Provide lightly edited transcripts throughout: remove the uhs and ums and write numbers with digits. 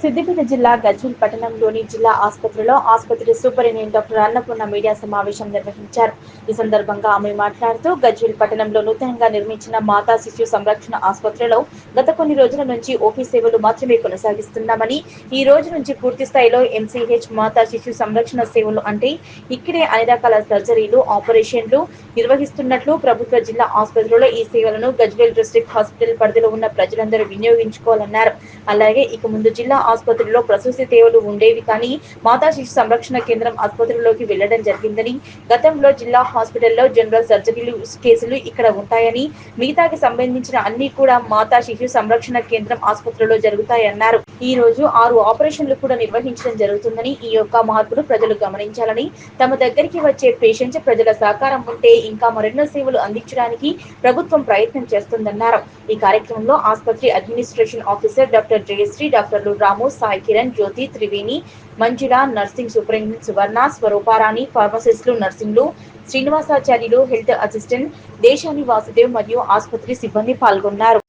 సిద్దిపేట జిల్లా గజ్వేల్ పట్టణంలోని జిల్లా ఆసుపత్రిలో ఆసుపత్రి సూపరింటెండెంట్ డాక్టర్ అన్నపూర్ణ మీడియా సమావేశం నిర్వహించారు. ఈ సందర్భంగా ఆమె మాట్లాడుతూ గజ్వేల్ పట్టణంలో నూతనంగా నిర్మించిన మాతా శిశు సంరక్షణ ఆసుపత్రిలో గత కొన్ని రోజుల నుంచి ఓపీ సేవలు మాత్రమే కొనసాగిస్తున్నామని, ఈ రోజు నుంచి పూర్తి స్థాయిలో ఎంసీహెచ్ మాతా శిశు సంరక్షణ సేవలు అంటే ఇక్కడే అన్ని రకాల సర్జరీలు, ఆపరేషన్లు నిర్వహిస్తున్నట్లు ప్రభుత్వ జిల్లా ఆసుపత్రిలో ఈ సేవలను గజ్వేల్ డిస్ట్రిక్ట్ హాస్పిటల్ పరిధిలో ఉన్న ప్రజలందరూ వినియోగించుకోవాలన్నారు. అలాగే ఇక ముందు జిల్లా ఆసుపత్రిలో ప్రసూతి సేవలు ఉండేవి కానీ మాతా శిశు సంరక్షణ కేంద్రం ఆసుపత్రిలోకి వెళ్లడం జరిగిందని, గతంలో జిల్లా హాస్పిటల్లో జనరల్ సర్జరీలు కేసులు ఇక్కడ ఉంటాయని, మిగతాకి సంబంధించిన అన్ని కూడా మాతా శిశు సంరక్షణ కేంద్రం ఆసుపత్రిలో జరుగుతాయన్నారు. ఈ రోజు 6 ఆపరేషన్లు కూడా నిర్వహించడం జరుగుతుందని, ఈ యొక్క మార్పును ప్రజలు గమనించాలని, తమ దగ్గరికి వచ్చే పేషెంట్స్ ప్రజల సహకారం ఉంటే ఇంకా మరెన్నో సేవలు అందించడానికి ప్రభుత్వం ప్రయత్నం చేస్తుందన్నారు. ఈ కార్యక్రమంలో ఆసుపత్రి అడ్మినిస్ట్రేషన్ ఆఫీసర్ డాక్టర్ జయశ్రీ, డాక్టర్లు రాము, సాయి కిరణ్, జ్యోతి, త్రివేణి, మంజుల, నర్సింగ్ సూపరింటెండెంట్ సువర్ణ, స్వరూపారాణి, ఫార్మసిస్టులు, నర్సింగ్లు, శ్రీనివాసాచార్యులు, హెల్త్ అసిస్టెంట్ దేశాని వాసుదేవ్ మరియు ఆసుపత్రి సిబ్బంది పాల్గొన్నారు.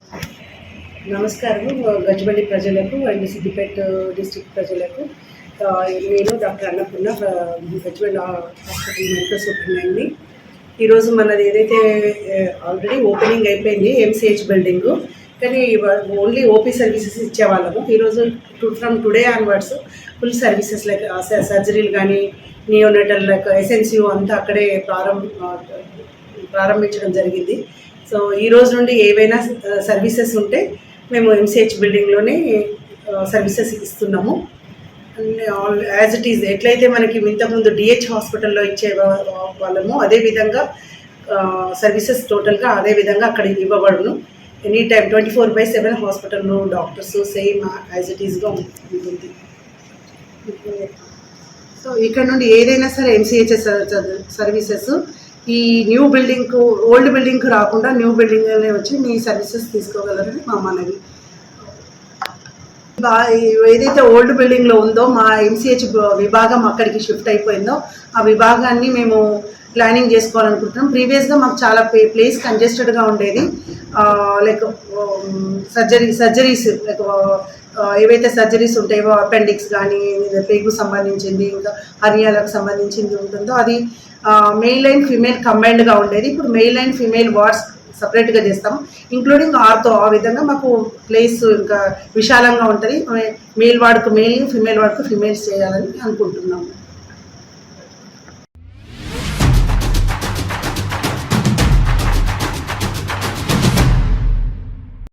నమస్కారం గజ్వేల్ ప్రజలకు అండ్ సిద్దిపేట డిస్ట్రిక్ట్ ప్రజలకు. నేను doctor Annapurna, Gajwel hospital medical సూపరింటెండెంట్ని. ఈరోజు మనది ఏదైతే ఆల్రెడీ ఓపెనింగ్ అయిపోయింది ఎంసీహెచ్ బిల్డింగ్, కానీ ఓన్లీ ఓపీ సర్వీసెస్ ఇచ్చేవాళ్ళము. ఈరోజు from today onwards full services like సర్జరీలు కానీ నియోనటల్ లైక్ ఎస్ఎన్సియూ అంతా అక్కడే ప్రారంభించడం జరిగింది. సో ఈ రోజు నుండి ఏవైనా సర్వీసెస్ ఉంటే మేము ఎంసీహెచ్ బిల్డింగ్లోనే సర్వీసెస్ ఇస్తున్నాము. యాజ్ ఇట్ ఈజ్ ఎట్లయితే మనకి ఇంతకుముందు డిహెచ్ హాస్పిటల్లో ఇచ్చే వాళ్ళము అదేవిధంగా సర్వీసెస్ టోటల్గా అదేవిధంగా అక్కడ ఇవ్వబడును. ఎనీ టైం 24/7 హాస్పిటల్లో డాక్టర్స్ సేమ్ యాజ్ ఇట్ ఈస్గా ఉంటుంది. సో ఇక్కడ నుండి ఏదైనా సరే ఎంసీహెచ్ఎస్ సర్వీసెస్ ఈ న్యూ బిల్డింగ్కు ఓల్డ్ బిల్డింగ్కు రాకుండా న్యూ బిల్డింగ్లోనే వచ్చి మీ సర్వీసెస్ తీసుకోగలరని మా మనవి. ఏదైతే ఓల్డ్ బిల్డింగ్లో ఉందో మా ఎంసీహెచ్ విభాగం అక్కడికి షిఫ్ట్ అయిపోయిందో ఆ విభాగాన్ని మేము ప్లానింగ్ చేసుకోవాలనుకుంటున్నాం. ప్రీవియస్గా మాకు చాలా ప్లేస్ కంజెస్టెడ్గా ఉండేది. లైక్ సర్జరీస్ లైక్ ఏవైతే సర్జరీస్ ఉంటాయో అపెండిక్స్ కానీ పేగు సంబంధించింది ఇంకా హర్నియాలకు సంబంధించింది ఉంటుందో అది మెయిల్ అండ్ ఫీమేల్ కంబైన్డ్గా ఉండేది. ఇప్పుడు మెయిల్ అండ్ ఫీమేల్ వార్డ్స్ సపరేట్గా చేస్తాము, ఇంక్లూడింగ్ ఆర్తో. ఆ విధంగా మాకు ప్లేస్ ఇంకా విశాలంగా ఉంటుంది. మెయిల్ వార్డుకు మెయిల్, ఫీమేల్ వార్డుకు ఫీమేల్స్ చేయాలని అనుకుంటున్నాము.